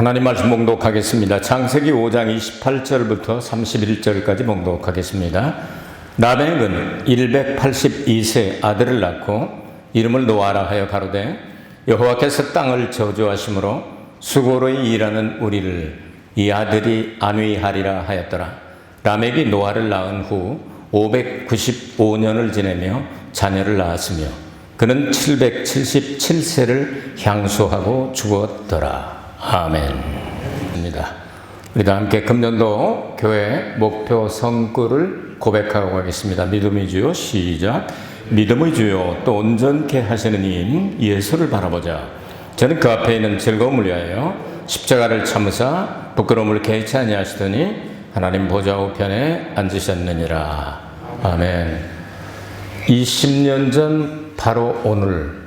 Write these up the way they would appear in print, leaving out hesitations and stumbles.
하나님 말씀 봉독하겠습니다. 창세기 5장 28절부터 31절까지 봉독하겠습니다. 라멕은 182세 아들을 낳고 이름을 노아라 하여 가로되 여호와께서 땅을 저주하심으로 수고로 일하는 우리를 이 아들이 안위하리라 하였더라. 라멕이 노아를 낳은 후 595년을 지내며 자녀를 낳았으며 그는 777세를 향수하고 죽었더라. 아멘입니다. 우리도 함께 금년도 교회 목표 성구를 고백하고 가겠습니다. 믿음의 주요 시작. 믿음의 주요 또 온전케 하시는 이인 예수를 바라보자. 저는 그 앞에 있는 즐거움을 위하여 십자가를 참으사 부끄러움을 개의치 아니하시더니 하나님 보좌 우편에 앉으셨느니라. 아멘. 20년 전 바로 오늘,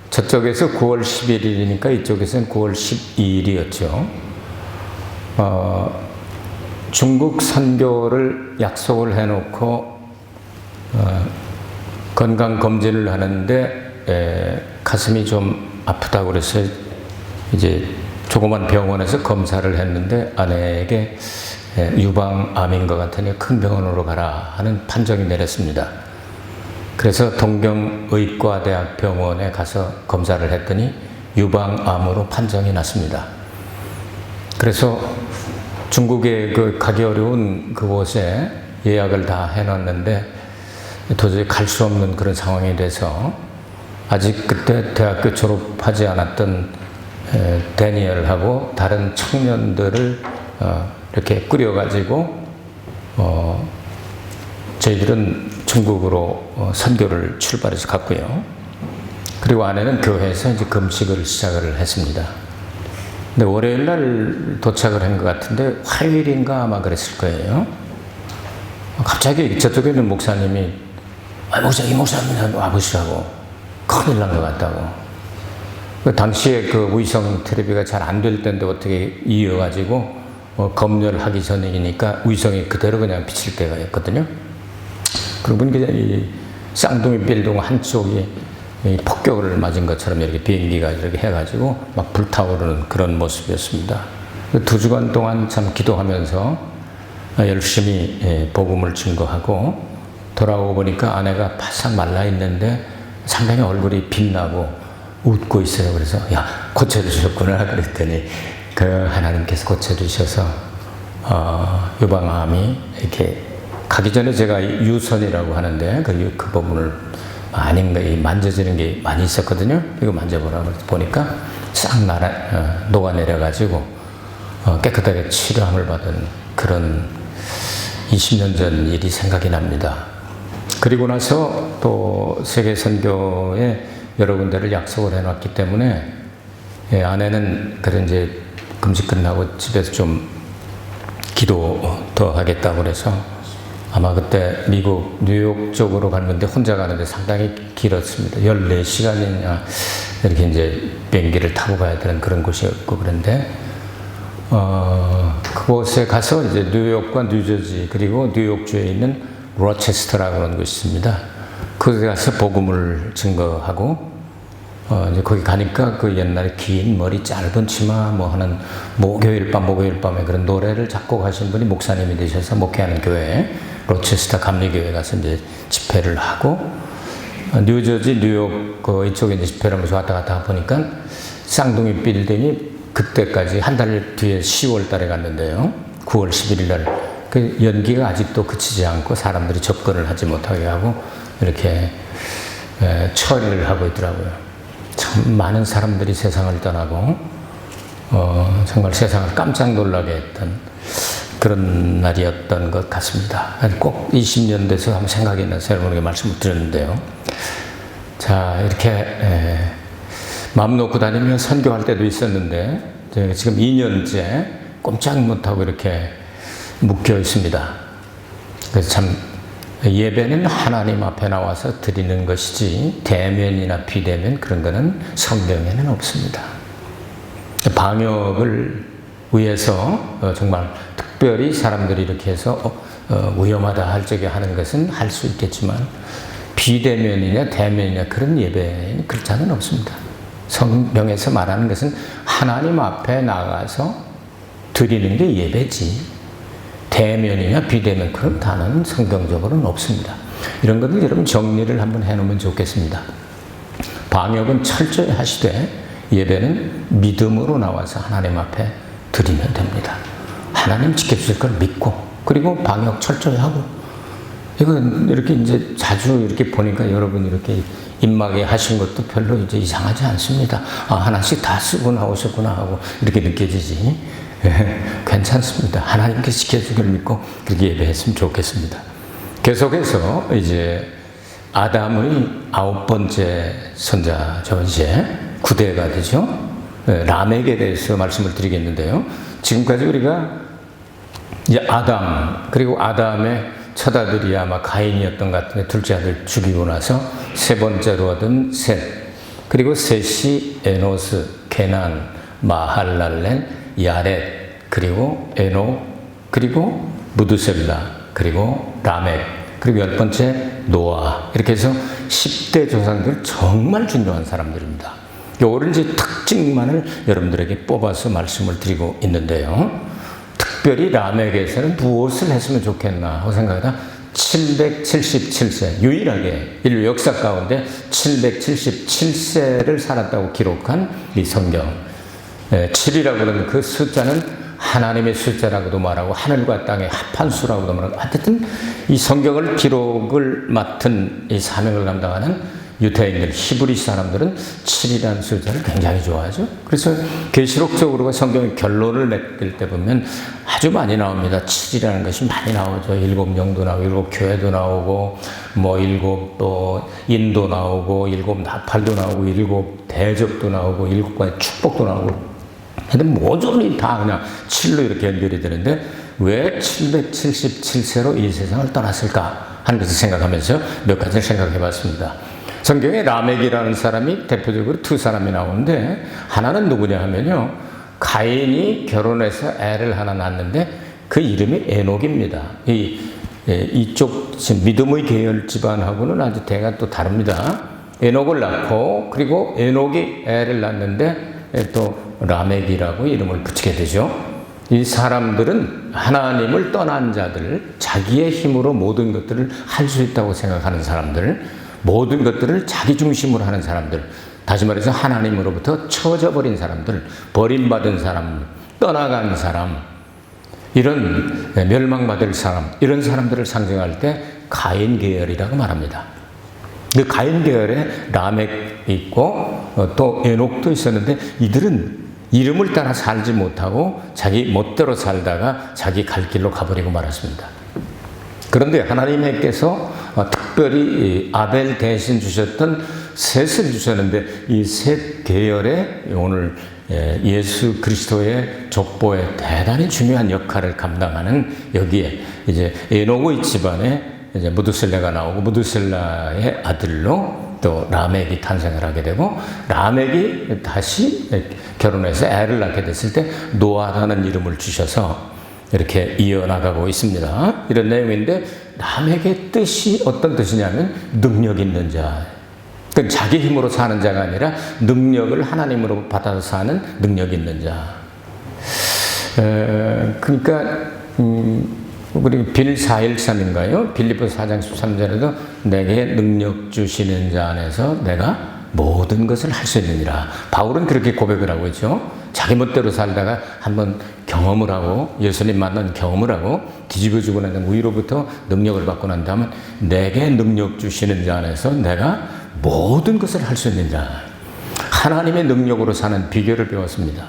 저쪽에서 9월 11일이니까 이쪽에서는 9월 12일이었죠. 중국 선교를 약속을 해놓고 건강검진을 하는데 가슴이 좀 아프다고 그래서 이제 조그만 병원에서 검사를 했는데 아내에게 유방암인 것 같으니 큰 병원으로 가라 하는 판정이 내렸습니다. 그래서 동경의과대학병원에 가서 검사를 했더니 유방암으로 판정이 났습니다. 그래서 중국에 가기 어려운 그곳에 예약을 다 해놨는데 도저히 갈 수 없는 그런 상황이 돼서 아직 그때 대학교 졸업하지 않았던 데니엘하고 다른 청년들을 이렇게 꾸려가지고 저희들은 중국으로 선교를 출발해서 갔고요. 그리고 아내는 교회에서 이제 금식을 시작을 했습니다. 근데 월요일 날 도착을 한 것 같은데 화요일인가 아마 그랬을 거예요. 갑자기 저쪽에 있는 목사님이 이 목사님 와보시라고, 큰일 난 것 같다고. 당시에 그 위성 텔레비가 잘 안 될 때인데 어떻게 이어가지고 검열하기 전이니까 위성이 그대로 그냥 비칠 때가 있거든요. 그러고 보니까 이 쌍둥이 빌딩 한쪽이 폭격을 맞은 것처럼 이렇게 비행기가 이렇게 해가지고 막 불타오르는 그런 모습이었습니다. 2주간 동안 참 기도하면서 열심히 복음을 증거하고 돌아오고 보니까 아내가 바싹 말라 있는데 상당히 얼굴이 빛나고 웃고 있어요. 그래서 야, 고쳐주셨구나 그랬더니 그 하나님께서 고쳐주셔서 유방암이 이렇게 가기 전에 제가 유선이라고 하는데 그 부분을 아닌가 만져지는 게 많이 있었거든요. 이거 만져보라고 보니까 싹 녹아내려가지고 깨끗하게 치료함을 받은 그런 20년 전 일이 생각이 납니다. 그리고 나서 또 세계 선교에 여러 군데를 약속을 해놨기 때문에 아내는 그런 이제 금식 끝나고 집에서 좀 기도 더 하겠다고 그래서 아마 그때 미국 뉴욕 쪽으로 갔는데 혼자 가는데 상당히 길었습니다. 14시간이냐 이렇게 이제 비행기를 타고 가야 되는 그런 곳이었고 그런데 그곳에 가서 이제 뉴욕과 뉴저지 그리고 뉴욕주에 있는 로체스터라고 하는 곳이 있습니다. 거기 가서 복음을 증거하고 이제 거기 가니까 그 옛날에 긴 머리 짧은 치마 뭐 하는 목요일 밤에 그런 노래를 작곡하신 분이 목사님이 되셔서 목회하는 교회 로체스터 감리교회 가서 이제 집회를 하고 뉴저지 뉴욕 이쪽에 이제 집회를 하면서 왔다 갔다 보니까 쌍둥이 빌딩이 그때까지 한 달 뒤에 10월 달에 갔는데요. 9월 11일 날 그 연기가 아직도 그치지 않고 사람들이 접근을 하지 못하게 하고 이렇게 처리를 하고 있더라고요. 참 많은 사람들이 세상을 떠나고 정말 세상을 깜짝 놀라게 했던 그런 날이었던 것 같습니다. 꼭 20년 돼서 한번 생각이 나서 여러분에게 말씀을 드렸는데요. 자, 이렇게 마음 놓고 다니면 선교할 때도 있었는데 지금 2년째 꼼짝 못하고 이렇게 묶여 있습니다. 그래서 참 예배는 하나님 앞에 나와서 드리는 것이지 대면이나 비대면 그런 거는 성경에는 없습니다. 방역을 위해서 정말 특별히 사람들이 이렇게 해서 위험하다 할 적에 하는 것은 할 수 있겠지만 비대면이냐 대면이냐 그런 예배는 그렇지는 없습니다. 성경에서 말하는 것은 하나님 앞에 나가서 드리는 게 예배지. 대면이냐 비대면 그런 단어는 성경적으로는 없습니다. 이런 것들 여러분 정리를 한번 해놓으면 좋겠습니다. 방역은 철저히 하시되 예배는 믿음으로 나와서 하나님 앞에 드리면 됩니다. 하나님 지켜주실 걸 믿고 그리고 방역 철저히 하고 이건 이렇게 이제 자주 이렇게 보니까 여러분 이렇게 입막에 하신 것도 별로 이제 이상하지 않습니다. 아, 하나씩 다 쓰고 나오셨구나 하고 이렇게 느껴지지. 괜찮습니다. 하나님께 지켜주길 믿고 그렇게 예배했으면 좋겠습니다. 계속해서 이제 아담의 9번째 선자죠. 이제 9대가 되죠. 라멕에 대해서 말씀을 드리겠는데요. 지금까지 우리가 이제 아담 그리고 아담의 첫 아들이 아마 가인이었던 것 같은데 둘째 아들 죽이고 나서 세 번째로 얻은 셋 그리고 셋이 에노스, 게난, 마할랄렌, 야렛 그리고 에녹 그리고 무드셀라 그리고 라멕 그리고 10번째 노아 이렇게 해서 10대 조상들 정말 중요한 사람들입니다. 요런 이제 특징만을 여러분들에게 뽑아서 말씀을 드리고 있는데요. 특별히 라멕에서는 무엇을 했으면 좋겠나 하고 생각하다 777세 유일하게 인류 역사 가운데 777세를 살았다고 기록한 이 성경 7이라고 하는 그 숫자는 하나님의 숫자라고도 말하고 하늘과 땅의 합한 수라고도 말하고 하여튼 이 성경을 기록을 맡은 이 사명을 감당하는 유대인들, 히브리 사람들은 7이라는 숫자를 굉장히 좋아하죠. 그래서 계시록적으로 성경의 결론을 맺을 때 보면 아주 많이 나옵니다. 7이라는 것이 많이 나오죠. 7영도 나오고 7교회도 나오고 뭐 7 또 인도 나오고 7 나팔도 나오고 7 대접도 나오고 7가지 축복도 나오고 근데 모조리 다 그냥 7로 이렇게 연결이 되는데 왜 777세로 이 세상을 떠났을까 하는 것을 생각하면서 몇 가지를 생각해 봤습니다. 성경에 라멕이라는 사람이 대표적으로 두 사람이 나오는데 하나는 누구냐 하면요. 가인이 결혼해서 애를 하나 낳았는데 그 이름이 에녹입니다. 이쪽 믿음의 계열 집안하고는 아주 대가 또 다릅니다. 에녹을 낳고 그리고 에녹이 애를 낳았는데 또 라멕이라고 이름을 붙이게 되죠. 이 사람들은 하나님을 떠난 자들, 자기의 힘으로 모든 것들을 할 수 있다고 생각하는 사람들, 모든 것들을 자기 중심으로 하는 사람들, 다시 말해서 하나님으로부터 처져버린 사람들, 버림받은 사람, 떠나간 사람, 이런 멸망받을 사람, 이런 사람들을 상징할 때 가인 계열이라고 말합니다. 그 가인 계열에 라멕이 있고 또 에녹도 있었는데 이들은 이름을 따라 살지 못하고 자기 멋대로 살다가 자기 갈 길로 가버리고 말았습니다. 그런데 하나님께서 특별히 아벨 대신 주셨던 셋을 주셨는데 이 셋 계열에 오늘 예수 그리스도의 족보에 대단히 중요한 역할을 감당하는 여기에 이제 에녹의 집안에 이제 무드셀라가 나오고 무드셀라의 아들로 또 라멕이 탄생을 하게 되고 라멕이 다시 결혼해서 애를 낳게 됐을 때 노아라는 이름을 주셔서 이렇게 이어나가고 있습니다. 이런 내용인데 라멕의 뜻이 어떤 뜻이냐면 능력 있는 자. 그러니까 자기 힘으로 사는 자가 아니라 능력을 하나님으로 받아서 사는 능력 있는 자. 그러니까 우리 빌 413인가요? 빌립보서 4장 13절에도 내게 능력 주시는 자 안에서 내가 모든 것을 할 수 있느니라. 바울은 그렇게 고백을 하고 있죠. 자기 멋대로 살다가 한번 경험을 하고 예수님 만난 경험을 하고 뒤집어지고 난 다음에 위로부터 능력을 받고 난 다음에 내게 능력 주시는 자 안에서 내가 모든 것을 할 수 있는 자. 하나님의 능력으로 사는 비결을 배웠습니다.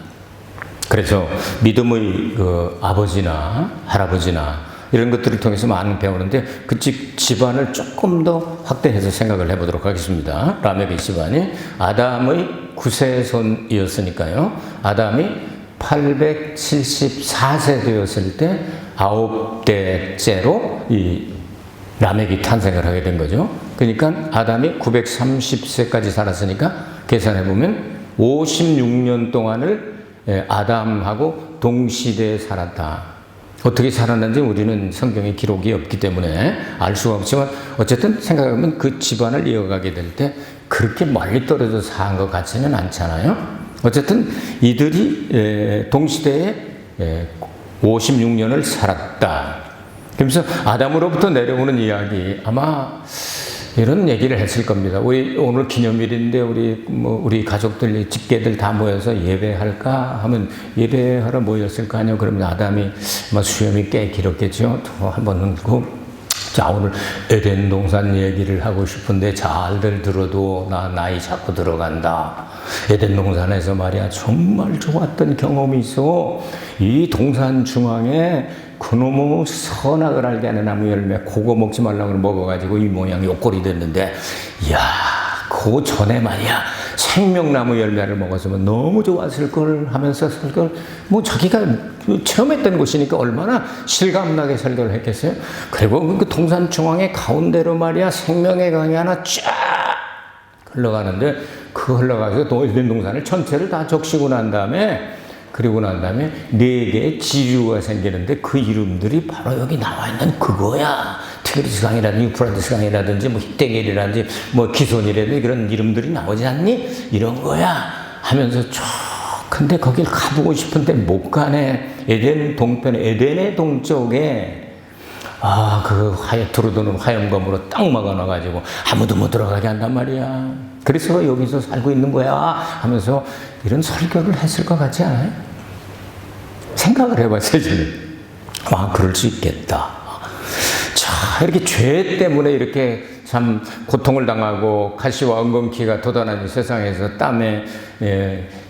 그래서 믿음의 그 아버지나 할아버지나 이런 것들을 통해서 많은 배우는데 그 집안을 조금 더 확대해서 생각을 해보도록 하겠습니다. 라멕의 집안이 아담의 9세손이었으니까요. 아담이 874세 되었을 때 9대째로 이 라멕이 탄생을 하게 된 거죠. 그러니까 아담이 930세까지 살았으니까 계산해보면 56년 동안을 아담하고 동시대에 살았다. 어떻게 살았는지 우리는 성경에 기록이 없기 때문에 알 수가 없지만 어쨌든 생각하면 그 집안을 이어가게 될 때 그렇게 멀리 떨어져 산 것 같지는 않잖아요. 어쨌든 이들이 동시대에 56년을 살았다. 그러면서 아담으로부터 내려오는 이야기, 아마 이런 얘기를 했을 겁니다. 우리 오늘 기념일인데 우리 가족들, 집계들 다 모여서 예배할까 하면 예배하러 모였을 거 아니에요. 그러면 아담이 수염이 꽤 길었겠죠. 한 번은 자, 오늘 에덴 동산 얘기를 하고 싶은데 잘들 들어도 나이 자꾸 들어간다. 에덴 동산에서 말이야 정말 좋았던 경험이 있어. 이 동산 중앙에 그놈의 선악을 알게 하는 나무 열매, 그거 먹지 말라고 먹어가지고 이 모양이 옷걸이 됐는데, 이야, 그 전에 말이야 생명나무 열매를 먹었으면 너무 좋았을 걸 하면서 설교를, 자기가 체험했던 곳이니까 얼마나 실감나게 설교를 했겠어요. 그리고 그 동산 중앙에 가운데로 말이야 생명의 강이 하나 쫙 흘러가는데, 그 흘러가서 에덴 동산을 전체를 다 적시고 난 다음에, 그리고 난 다음에 4개의 지류가 생기는데, 그 이름들이 바로 여기 나와 있는 그거야. 티그리스 강이라든지 유프라테스 강이라든지 히데겔이라든지 기손이라든지 그런 이름들이 나오지 않니? 이런 거야 하면서 쭉. 근데 거길 가보고 싶은데 못 가네. 에덴 동편에, 에덴의 동쪽에 그 두루두는 화염검으로 딱 막아놔가지고 아무도 못 들어가게 한단 말이야. 그래서 여기서 살고 있는 거야 하면서 이런 설교를 했을 것 같지 않아요? 생각을 해봤어요, 지금. 그럴 수 있겠다. 자, 이렇게 죄 때문에 이렇게 참 고통을 당하고 가시와 엉겅퀴가 돋아나는 세상에서 땀에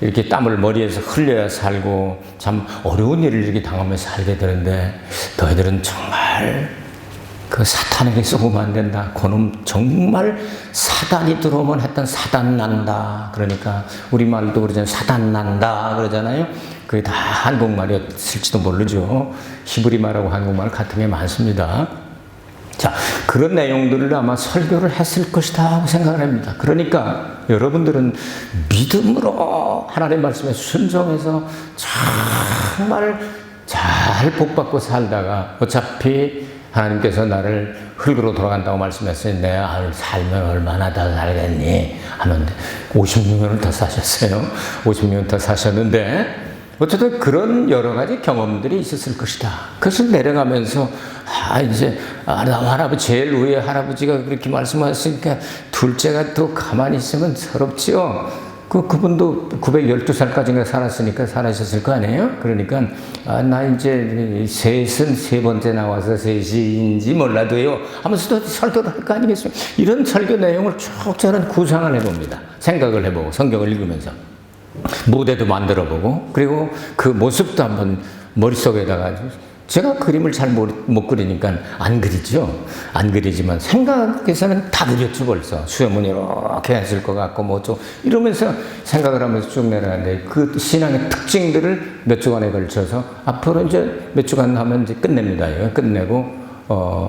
이렇게 땀을 머리에서 흘려야 살고 참 어려운 일을 이렇게 당하면서 살게 되는데, 너희들은 정말 그 사탄에게 쏘면 안 된다. 그놈 정말 사단이 들어오면 했던 사단 난다. 그러니까 우리말도 그러잖아요. 사단 난다 그러잖아요. 그게 다 한국말이었을지도 모르죠. 히브리말하고 한국말 같은 게 많습니다. 자, 그런 내용들을 아마 설교를 했을 것이다 하고 생각을 합니다. 그러니까 여러분들은 믿음으로 하나님 말씀에 순종해서 정말 잘 복받고 살다가 어차피 하나님께서 나를 흙으로 돌아간다고 말씀했어요. 내가 살면 얼마나 더 살겠니? 하는데 56년을 더 사셨어요. 56년 더 사셨는데 어쨌든 그런 여러 가지 경험들이 있었을 것이다. 그것을 내려가면서 이제 할아버지, 제일 위에 할아버지가 그렇게 말씀하셨으니까 둘째가 또 가만히 있으면 서럽지요. 그분도 912살까지인가 살았으니까 살아셨을 거 아니에요? 그러니까, 나 이제 셋은 세 번째 나와서 셋인지 몰라도요. 하면서도 설교를 할 거 아니겠습니까? 이런 설교 내용을 쭉 저는 구상을 해봅니다. 생각을 해보고, 성경을 읽으면서. 무대도 만들어보고, 그리고 그 모습도 한번 머릿속에다가, 제가 그림을 잘 못 그리니까 안 그리죠. 안 그리지만 생각에서는 다 그렸죠, 벌써. 수염은 이렇게 했을 것 같고, 이러면서 생각을 하면서 쭉 내려가는데, 그 신앙의 특징들을 몇 주간에 걸쳐서 앞으로 이제 몇 주간 하면 이제 끝냅니다. 끝내고,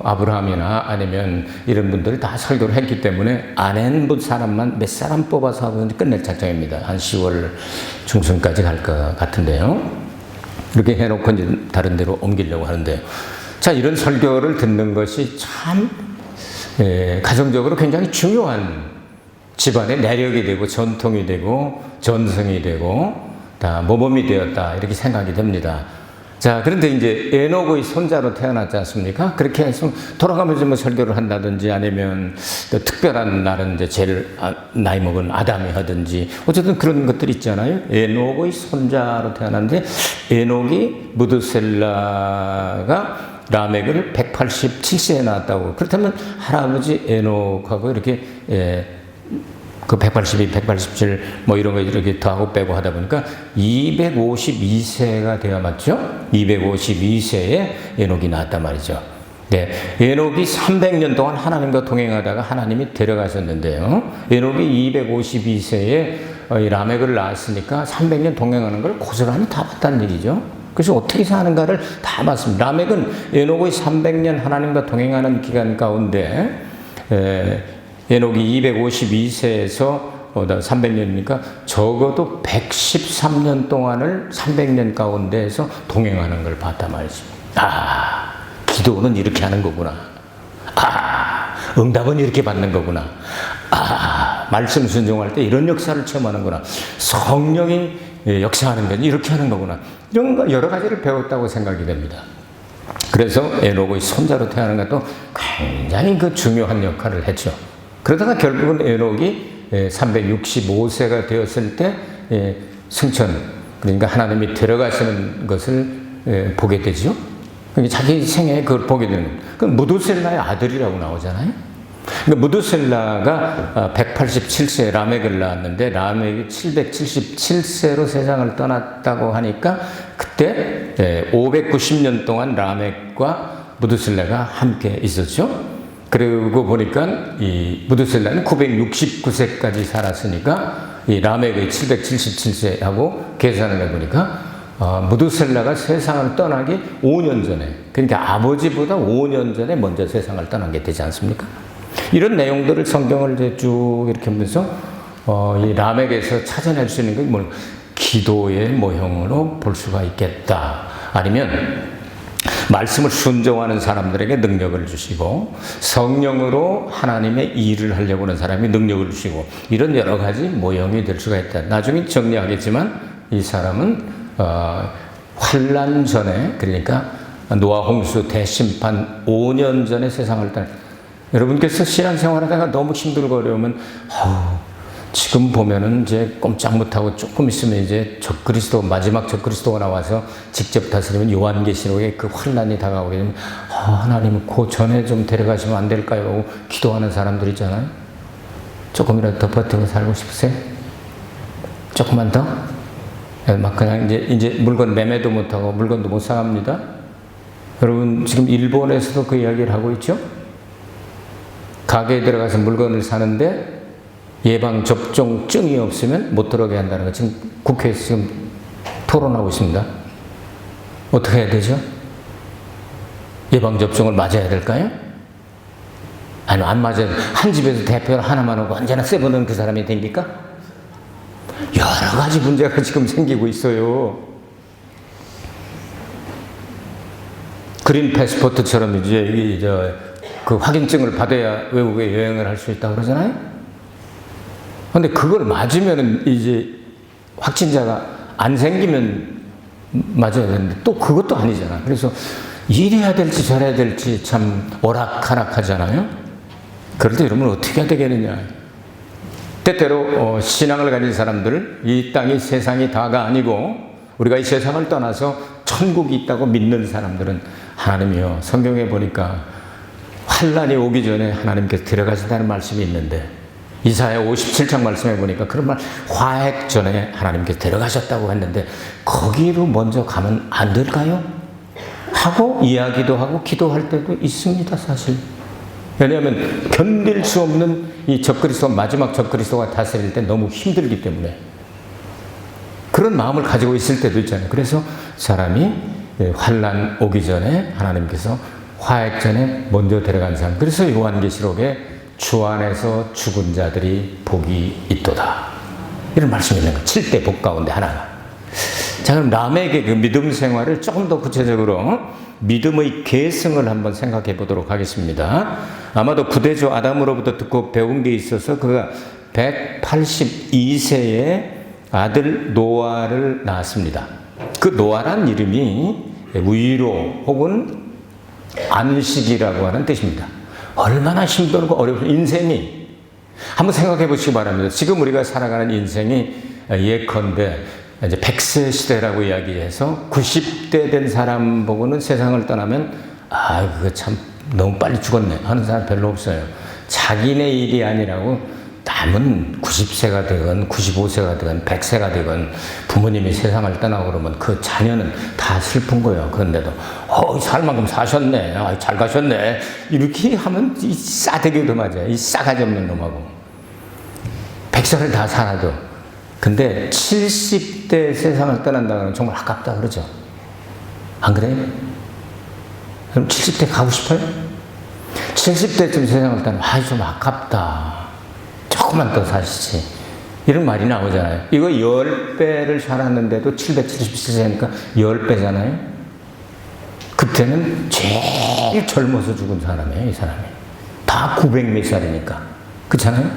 아브라함이나 아니면 이런 분들을 다 설교를 했기 때문에 아낸 사람만 몇 사람 뽑아서 하고 끝낼 작정입니다. 한 10월 중순까지 갈 것 같은데요. 이렇게 해놓고 이제 다른 데로 옮기려고 하는데요. 자, 이런 설교를 듣는 것이 참 가정적으로 굉장히 중요한 집안의 내력이 되고 전통이 되고 전승이 되고 다 모범이 되었다 이렇게 생각이 됩니다. 자, 그런데 이제 에녹의 손자로 태어났지 않습니까? 그렇게 해서 돌아가면서 설교를 한다든지 아니면 특별한 날은 이제 제일 나이 먹은 아담이 하든지 어쨌든 그런 것들이 있잖아요. 에녹의 손자로 태어났는데 에녹이 무드셀라가 라멕을 187세에 낳았다고. 그렇다면 할아버지 에녹하고 이렇게 그 182, 187 이런 거 이렇게 더하고 빼고 하다 보니까 252세가 되어 맞죠? 252세에 에녹이 나왔단 말이죠. 네, 에녹이 300년 동안 하나님과 동행하다가 하나님이 데려가셨는데요. 에녹이 252세에 라멕을 낳았으니까 300년 동행하는 걸 고스란히 다 봤다는 얘기죠. 그래서 어떻게 사는가를 다 봤습니다. 라멕은 에녹의 300년 하나님과 동행하는 기간 가운데 에녹이 252세에서 300년이니까 적어도 113년 동안을 300년 가운데에서 동행하는 걸 봤단 말이죠. 기도는 이렇게 하는 거구나. 응답은 이렇게 받는 거구나. 말씀 순종할 때 이런 역사를 체험하는구나. 성령이 역사하는 건 이렇게 하는 거구나. 이런 거 여러 가지를 배웠다고 생각이 됩니다. 그래서 에녹의 손자로 태어나는 것도 굉장히 그 중요한 역할을 했죠. 그러다가 결국은 에녹이 365세가 되었을 때 승천, 그러니까 하나님이 데려가시는 것을 보게 되죠. 자기 생애에 그걸 보게 되는 거예요. 그 무두셀라의 아들이라고 나오잖아요. 그러니까 무두셀라가 187세에 라멕을 낳았는데 라멕이 777세로 세상을 떠났다고 하니까 그때 590년 동안 라멕과 무두셀라가 함께 있었죠. 그리고 보니까 이 무두셀라는 969세까지 살았으니까 이 라멕의 777세하고 계산을 해보니까 무두셀라가 세상을 떠나기 5년 전에, 그러니까 아버지보다 5년 전에 먼저 세상을 떠난 게 되지 않습니까? 이런 내용들을 성경을 이제 쭉 이렇게 보면서 이 라멕에서 찾아낼 수 있는 게 뭘 기도의 모형으로 볼 수가 있겠다. 아니면 말씀을 순종하는 사람들에게 능력을 주시고 성령으로 하나님의 일을 하려고 하는 사람이 능력을 주시고 이런 여러 가지 모형이 될 수가 있다. 나중에 정리하겠지만 이 사람은 환란 전에, 그러니까 노아 홍수 대심판 5년 전에 세상을 떠나. 여러분께서 신앙생활하다가 너무 힘들고 어려우면 지금 보면은 이제 꼼짝 못하고 조금 있으면 이제 적그리스도, 마지막 적그리스도가 나와서 직접 다스리면 요한계시록에 그 환란이 다가오게 되면 하나님 그 전에 좀 데려가시면 안 될까요? 하고 기도하는 사람들 있잖아요. 조금이라도 더 버티고 살고 싶으세요? 조금만 더? 막 그냥 이제 물건 매매도 못하고 물건도 못 사갑니다. 여러분 지금 일본에서도 그 이야기를 하고 있죠. 가게에 들어가서 물건을 사는데 예방접종증이 없으면 못 들어가게 한다는 거 지금 국회에서 지금 토론하고 있습니다. 어떻게 해야 되죠? 예방접종을 맞아야 될까요? 아니, 안 맞아야 돼. 한 집에서 대표를 하나만 오고 언제나 세보는 그 사람이 됩니까? 여러 가지 문제가 지금 생기고 있어요. 그린 패스포트처럼 이제 그 확인증을 받아야 외국에 여행을 할 수 있다고 그러잖아요? 근데 그걸 맞으면은 이제 확진자가 안 생기면 맞아야 되는데 또 그것도 아니잖아. 그래서 이래야 될지 저래야 될지 참 오락가락 하잖아요? 그럴 때 여러분 어떻게 해야 되겠느냐. 때때로 신앙을 가진 사람들, 이 땅이 세상이 다가 아니고 우리가 이 세상을 떠나서 천국이 있다고 믿는 사람들은 하나님이요, 성경에 보니까 환란이 오기 전에 하나님께서 데려가신다는 말씀이 있는데 이사야 57장 말씀에 보니까 그런 말, 화핵 전에 하나님께서 데려가셨다고 했는데 거기로 먼저 가면 안 될까요? 하고 이야기도 하고 기도할 때도 있습니다, 사실. 왜냐하면 견딜 수 없는 이 적그리스도, 마지막 적그리스도가 다스릴 때 너무 힘들기 때문에 그런 마음을 가지고 있을 때도 있잖아요. 그래서 사람이 환란 오기 전에 하나님께서 화핵 전에 먼저 데려간 사람. 그래서 요한계시록에 주 안에서 죽은 자들이 복이 있도다, 이런 말씀이 있는 거예요. 7대 복 가운데 하나가. 자, 그럼 라멕의 그 믿음 생활을 조금 더 구체적으로 믿음의 계승을 한번 생각해 보도록 하겠습니다. 아마도 구대조 아담으로부터 듣고 배운 게 있어서 그가 182세에 아들 노아를 낳았습니다. 그 노아란 이름이 위로 혹은 안식이라고 하는 뜻입니다. 얼마나 힘들고 어렵고 인생이, 한번 생각해 보시기 바랍니다. 지금 우리가 살아가는 인생이 예컨대 이제 100세 시대라고 이야기해서 90대 된 사람 보고는 세상을 떠나면 그거 참 너무 빨리 죽었네 하는 사람 별로 없어요. 자기네 일이 아니라고 남은 90세가 되건 95세가 되건 100세가 되건 부모님이 세상을 떠나고 그러면 그 자녀는 다 슬픈 거예요. 그런데도 살 만큼 사셨네, 잘 가셨네, 이렇게 하면 이 싸대기도 맞아요. 이 싸가지 없는 놈하고 100세를 다 살아도. 근데 70대 세상을 떠난다 그러면 정말 아깝다 그러죠. 안 그래요? 그럼 70대 가고 싶어요? 70대쯤 세상을 떠나면 좀 아깝다, 조금만 더 사시지, 이런 말이 나오잖아요. 이거 10배를 살았는데도 777세니까 10배잖아요. 그때는 제일 젊어서 죽은 사람이에요. 이 사람이 다 900몇 살이니까. 그렇잖아요.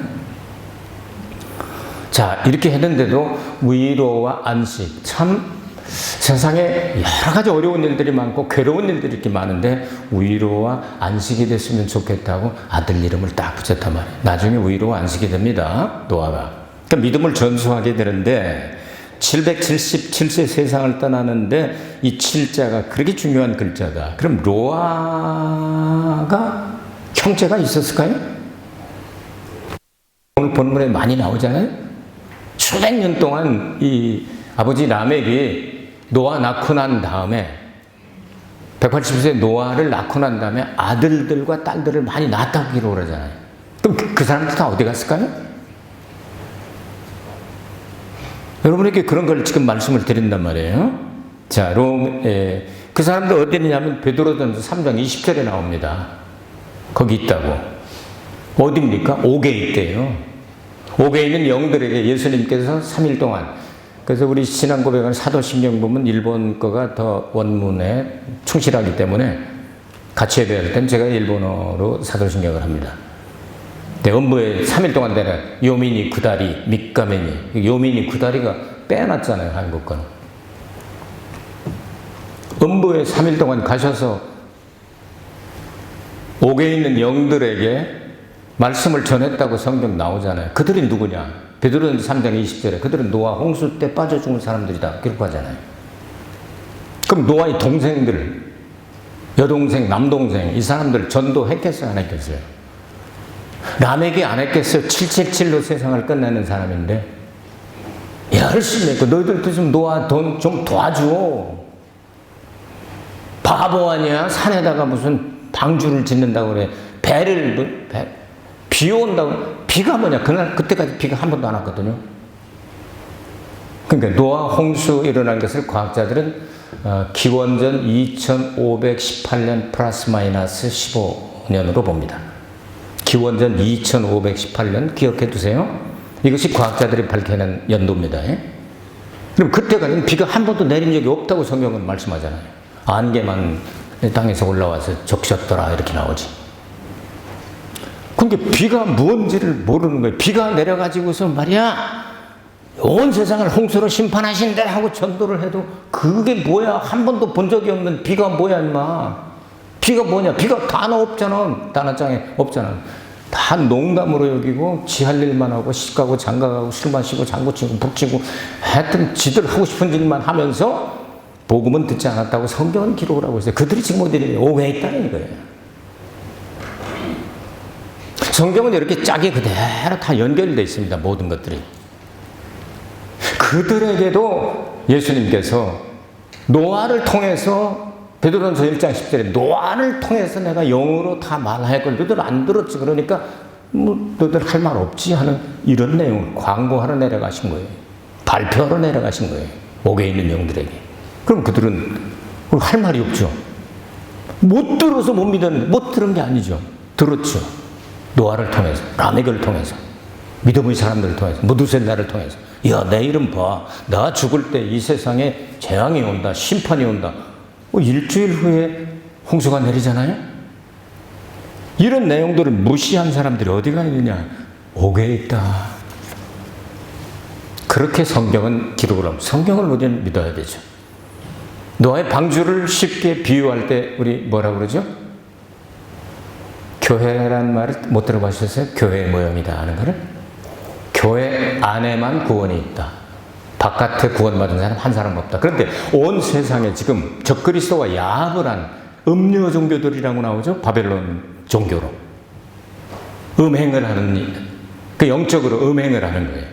자, 이렇게 했는데도 위로와 안식, 참 세상에 여러 가지 어려운 일들이 많고 괴로운 일들이 이렇게 많은데 위로와 안식이 됐으면 좋겠다고 아들 이름을 딱 붙였단 말이에요. 나중에 위로와 안식이 됩니다. 노아가. 그러니까 믿음을 전수하게 되는데 777세 세상을 떠나는데 이 7자가 그렇게 중요한 글자다. 그럼 노아가 형제가 있었을까요? 오늘 본문에 많이 나오잖아요. 수백 년 동안 이 아버지 라멕이 노아 낳고 난 다음에 180세 노아를 낳고 난 다음에 아들들과 딸들을 많이 낳았다고 기록을 하잖아요. 그럼 그 사람들 다 어디 갔을까요? 여러분에게 그런 걸 지금 말씀을 드린단 말이에요. 자, 그 사람들 어디 있냐면 베드로전서 3장 20절에 나옵니다. 거기 있다고. 어디입니까? 옥에 있대요. 옥에 있는 영들에게 예수님께서 3일 동안, 그래서 우리 신앙 고백하는 사도신경 보면 일본 거가 더 원문에 충실하기 때문에 같이 예배할 땐 제가 일본어로 사도신경을 합니다. 음부에 3일 동안 되는 요미니 구다리 밑가메니, 요미니 구다리가 빼놨잖아요, 한국 거는. 음부에 3일 동안 가셔서 옥에 있는 영들에게 말씀을 전했다고 성경 나오잖아요. 그들이 누구냐? 베드로전서 3장 20절에 그들은 노아 홍수 때 빠져 죽은 사람들이다 기록하잖아요. 그럼 노아의 동생들, 여동생, 남동생, 이 사람들 전도했겠어요, 안 했겠어요? 라멕이 안 했겠어요? 777로 세상을 끝내는 사람인데 열심히 했고, 너희들도 좀 노아 돈 좀 도와줘. 바보 아니야? 산에다가 무슨 방주를 짓는다고 그래. 비 온다고. 비가 뭐냐? 그때까지 비가 한 번도 안 왔거든요. 그러니까 노아 홍수 일어난 것을 과학자들은 기원전 2518년 플러스 마이너스 15년으로 봅니다. 기원전 2518년 기억해 두세요. 이것이 과학자들이 밝혀낸 연도입니다. 그럼 그때까지는 비가 한 번도 내린 적이 없다고 성경은 말씀하잖아요. 안개만 땅에서 올라와서 적셨더라 이렇게 나오지. 그러니까 비가 뭔지를 모르는 거예요. 비가 내려가지고서 말이야, 온 세상을 홍수로 심판하신대 하고 전도를 해도 그게 뭐야? 한 번도 본 적이 없는 비가 뭐야, 임마. 비가 뭐냐? 비가 단어 없잖아. 단어장에 없잖아. 다 농담으로 여기고 지 할 일만 하고 시가고 장가가고 술 마시고 장구치고 북치고 하여튼 지들 하고 싶은 일만 하면서 복음은 듣지 않았다고 성경은 기록을 하고 있어요. 그들이 지금 어디 오해 있다는 거예요. 성경은 이렇게 짝이 그대로 다 연결되어 있습니다. 모든 것들이. 그들에게도 예수님께서 노아를 통해서 베드로전서 1장 10절에 노아를 통해서 내가 영으로 다 말하였거든. 너들 안 들었지. 그러니까 너들 할 말 없지 하는 이런 내용을 광고하러 내려가신 거예요. 발표하러 내려가신 거예요. 옥에 있는 영들에게. 그럼 그들은 할 말이 없죠. 못 들어서 못 믿었는데 못 들은 게 아니죠. 들었죠. 노아를 통해서, 라멕을 통해서, 믿음의 사람들을 통해서, 무두셀라를 통해서. 야, 내 이름 봐. 나 죽을 때 이 세상에 재앙이 온다. 심판이 온다. 일주일 후에 홍수가 내리잖아요. 이런 내용들을 무시한 사람들이 어디가 있느냐? 옥에 있다. 그렇게 성경은 기록을 합니다. 성경을 우리는 믿어야 되죠. 노아의 방주를 쉽게 비유할 때 우리 뭐라고 그러죠? 교회란 말을 못 들어보셨어요? 교회의 모형이다 하는 거를? 교회 안에만 구원이 있다. 바깥에 구원받은 사람 한 사람 없다. 그런데 온 세상에 지금 적그리스도와 야합을 한 음료 종교들이라고 나오죠? 바벨론 종교로. 음행을 하는, 그 영적으로 음행을 하는 거예요.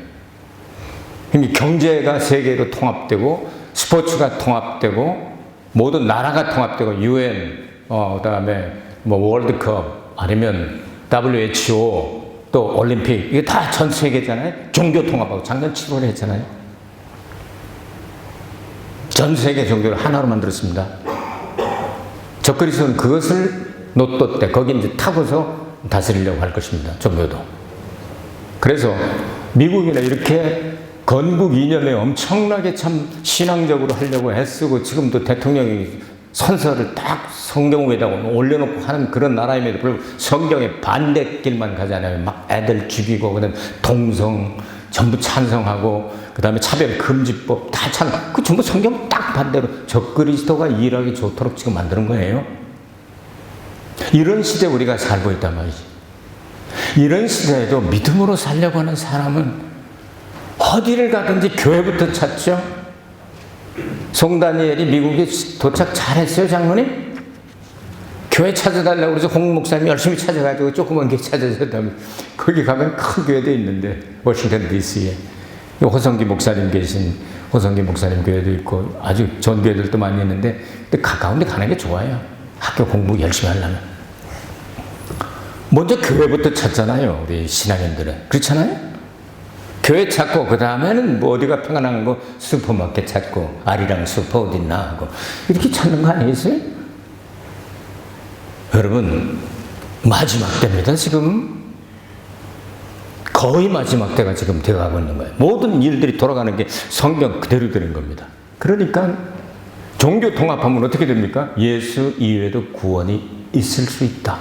그러니까 경제가 세계로 통합되고, 스포츠가 통합되고, 모든 나라가 통합되고, UN, 그 다음에 뭐 월드컵, 아니면 WHO, 또 올림픽, 이게 다 전 세계잖아요. 종교 통합하고 작년 7월에 했잖아요. 전 세계 종교를 하나로 만들었습니다. 적그리스도는 그것을 놓뒀대. 거기 이제 타고서 다스리려고 할 것입니다. 종교도. 그래서 미국이나 이렇게 건국 이념에 엄청나게 참 신앙적으로 하려고 애쓰고 지금도 대통령이 선서를 딱 성경 위에다 올려놓고 하는 그런 나라임에도 불구하고 성경의 반대길만 가잖아요. 막 애들 죽이고, 그다음 동성, 전부 찬성하고 그다음에 차별금지법 다 그 전부 성경 딱 반대로 적그리스도가 일하기 좋도록 지금 만드는 거예요. 이런 시대에 우리가 살고 있단 말이지. 이런 시대에도 믿음으로 살려고 하는 사람은 어디를 가든지 교회부터 찾죠. 송다니엘이 미국에 도착 잘했어요, 장로님? 교회 찾아달라고 그래서 홍 목사님이 열심히 찾아가지고 조그만 게 찾아줬다면 거기 가면 큰 교회도 있는데 워싱턴 DC에 호성기 목사님 계신 호성기 목사님 교회도 있고 아주 전 교회들도 많이 있는데 근데 가까운데 가는 게 좋아요. 학교 공부 열심히 하려면 먼저 교회부터 찾잖아요. 우리 신앙인들은 그렇잖아요. 교회 찾고 그 다음에는 뭐 어디가 평안한 거 슈퍼마켓 찾고 아리랑 슈퍼 어딨나 하고 이렇게 찾는 거 아니겠어요? 여러분 마지막 때입니다. 지금 거의 마지막 때가 지금 되어가고 있는 거예요. 모든 일들이 돌아가는 게 성경 그대로 되는 겁니다. 그러니까 종교 통합하면 어떻게 됩니까? 예수 이외에도 구원이 있을 수 있다.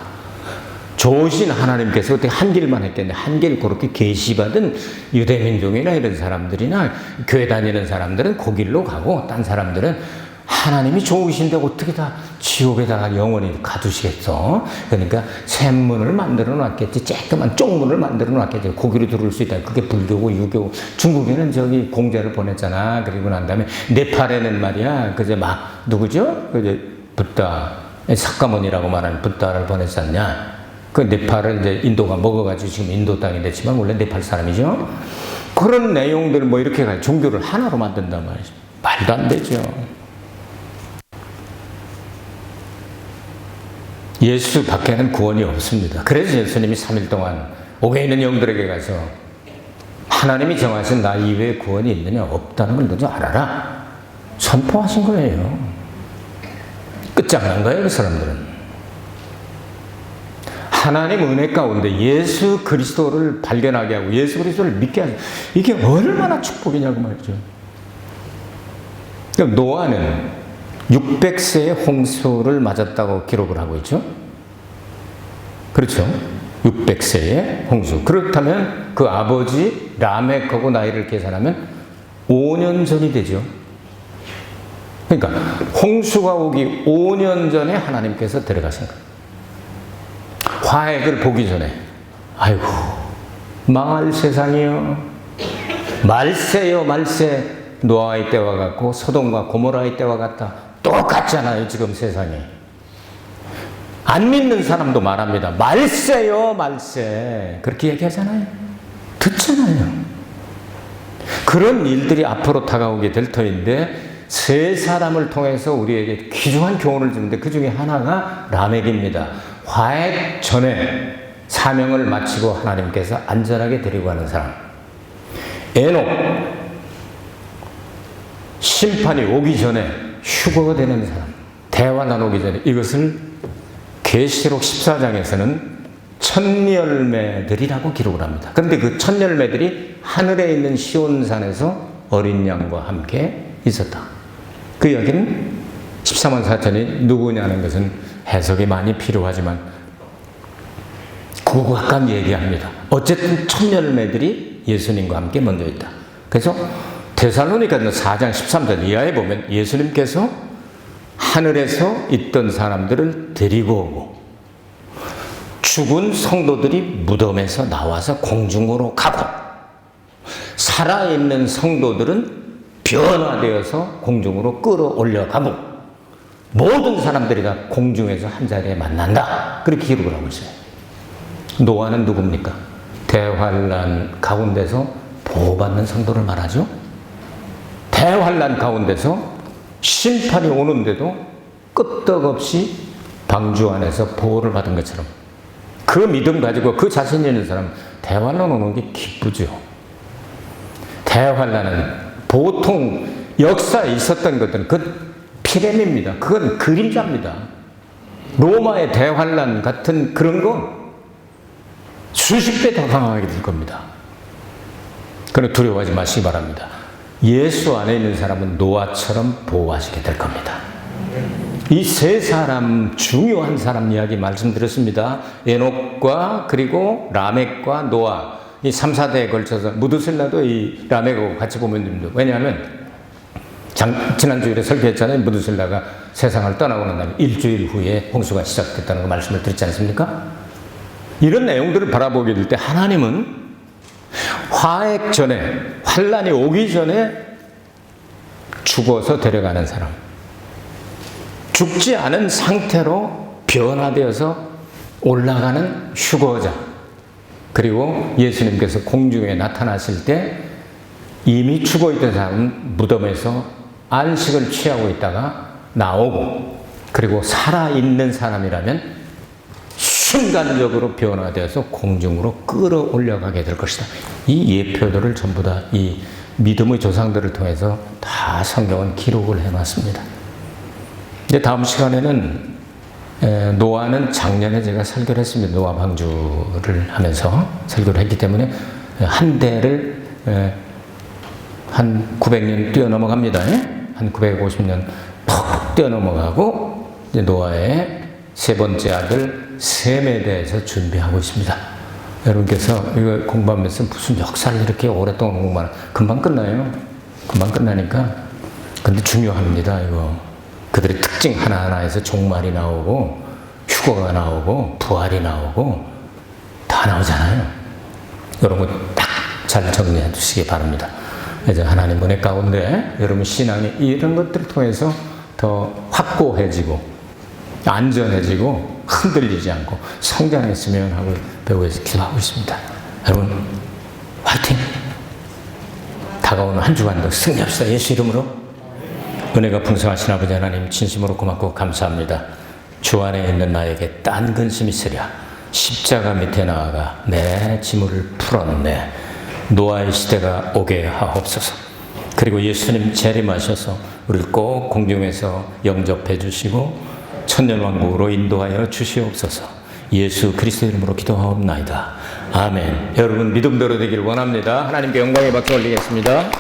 좋으신 하나님께서 어떻게 한 길만 했겠네. 한 길 그렇게 계시받은 유대민족이나 이런 사람들이나 교회 다니는 사람들은 그 길로 가고 딴 사람들은 하나님이 좋으신데 어떻게 다 지옥에다가 영원히 가두시겠어? 그러니까 샘문을 만들어 놨겠지. 쬐끄만 쪽문을 만들어 놨겠지. 거기로 들어올 수 있다. 그게 불교고 유교고. 중국에는 저기 공자를 보냈잖아. 그리고 난 다음에 네팔에는 말이야. 그저 막 누구죠? 그저 붓다 삭가모니라고 말하는 붓다를 보냈었냐? 그 네팔을 이제 인도가 먹어가지고 지금 인도 땅이 됐지만 원래 네팔 사람이죠. 그런 내용들을 뭐 이렇게 가 종교를 하나로 만든단 말이죠. 말도 안 되죠. 예수 밖에는 구원이 없습니다. 그래서 예수님이 3일 동안 옥에 있는 영들에게 가서 하나님이 정하신 나 이외에 구원이 있느냐 없다는 걸 너도 알아라 선포하신 거예요. 끝장난 거예요. 그 사람들은. 하나님 은혜 가운데 예수 그리스도를 발견하게 하고 예수 그리스도를 믿게 하죠. 이게 얼마나 축복이냐고 말이죠. 노아는 600세의 홍수를 맞았다고 기록을 하고 있죠. 그렇죠. 600세의 홍수. 그렇다면 그 아버지 라멕하고 나이를 계산하면 5년 전이 되죠. 그러니까 홍수가 오기 5년 전에 하나님께서 데려가신 거예요. 화액을 보기 전에 아이고 망할 세상이요. 말세요 말세. 노아의 때와 같고 소돔과 고모라의 때와 같다. 똑같잖아요. 지금 세상에. 안 믿는 사람도 말합니다. 말세요 말세. 그렇게 얘기하잖아요. 듣잖아요. 그런 일들이 앞으로 다가오게 될 터인데 세 사람을 통해서 우리에게 귀중한 교훈을 주는데 그 중에 하나가 라멕입니다. 화액 전에 사명을 마치고 하나님께서 안전하게 데리고 가는 사람. 에녹 심판이 오기 전에 휴거가 되는 사람. 대환란 오기 전에. 이것을 계시록 14장에서는 천열매들이라고 기록을 합니다. 그런데 그 천열매들이 하늘에 있는 시온산에서 어린 양과 함께 있었다. 그 이야기는 14만 4천이 누구냐는 것은 해석이 많이 필요하지만 구각각 얘기합니다. 어쨌든 천열매들이 예수님과 함께 먼저 있다. 그래서 데살로니가서 4장 13절 이하에 보면 예수님께서 하늘에서 있던 사람들을 데리고 오고 죽은 성도들이 무덤에서 나와서 공중으로 가고 살아있는 성도들은 변화되어서 공중으로 끌어올려가고 모든 사람들이 다 공중에서 한자리에 만난다. 그렇게 기록을 하고 있어요. 노아는 누굽니까? 대환란 가운데서 보호받는 성도를 말하죠. 대환란 가운데서 심판이 오는데도 끄떡없이 방주 안에서 보호를 받은 것처럼 그 믿음 가지고 그 자신 있는 사람 대환란 오는 게 기쁘죠. 대환란은 보통 역사에 있었던 것들은 그 피렘입니다. 그건 그림자입니다. 로마의 대환란 같은 그런 거 수십 배 더 강하게 될 겁니다. 그러나 두려워하지 마시기 바랍니다. 예수 안에 있는 사람은 노아처럼 보호하시게 될 겁니다. 이 세 사람 중요한 사람 이야기 말씀드렸습니다. 에녹과 그리고 라멕과 노아 이 3, 4대에 걸쳐서 무드셀라도 이 라멕하고 같이 보면 됩니다. 왜냐하면 지난주일에 설교했잖아요. 무드셀라가 세상을 떠나고 난 다음에 일주일 후에 홍수가 시작됐다는 거 말씀을 드렸지 않습니까? 이런 내용들을 바라보게 될 때 하나님은 화액 전에, 환란이 오기 전에 죽어서 데려가는 사람, 죽지 않은 상태로 변화되어서 올라가는 휴거자, 그리고 예수님께서 공중에 나타나실 때 이미 죽어있던 사람은 무덤에서 안식을 취하고 있다가 나오고, 그리고 살아있는 사람이라면 순간적으로 변화되어서 공중으로 끌어올려가게 될 것이다. 이 예표들을 전부 다 이 믿음의 조상들을 통해서 다 성경은 기록을 해놨습니다. 이제 다음 시간에는 노아는 작년에 제가 설교를 했습니다. 노아 방주를 하면서 설교를 했기 때문에 한 대를 한 900년 뛰어넘어갑니다. 한 950년 퍽 뛰어넘어가고 이제 노아의 세 번째 아들 셈에 대해서 준비하고 있습니다. 여러분께서 이거 공부하면서 무슨 역사를 이렇게 오랫동안 공부하나, 금방 끝나요. 금방 끝나니까. 근데 중요합니다. 이거 그들의 특징 하나하나에서 종말이 나오고 휴거가 나오고 부활이 나오고 다 나오잖아요. 여러분 딱 잘 정리해 주시기 바랍니다. 이제 하나님 은혜 가운데 여러분 신앙이 이런 것들을 통해서 더 확고해지고 안전해지고 흔들리지 않고 성장했으면 하고 배우에서 기도하고 있습니다. 여러분 화이팅! 다가오는 한 주간도 승리합시다. 예수 이름으로. 은혜가 풍성하신 아버지 하나님 진심으로 고맙고 감사합니다. 주 안에 있는 나에게 딴 근심이 있으랴. 십자가 밑에 나아가 내 짐을 풀었네. 노아의 시대가 오게 하옵소서. 그리고 예수님 재림하셔서 우리를 꼭 공중에서 영접해 주시고 천년왕국으로 인도하여 주시옵소서. 예수 그리스도 이름으로 기도하옵나이다. 아멘. 여러분 믿음대로 되기를 원합니다. 하나님께 영광의 박수 올리겠습니다.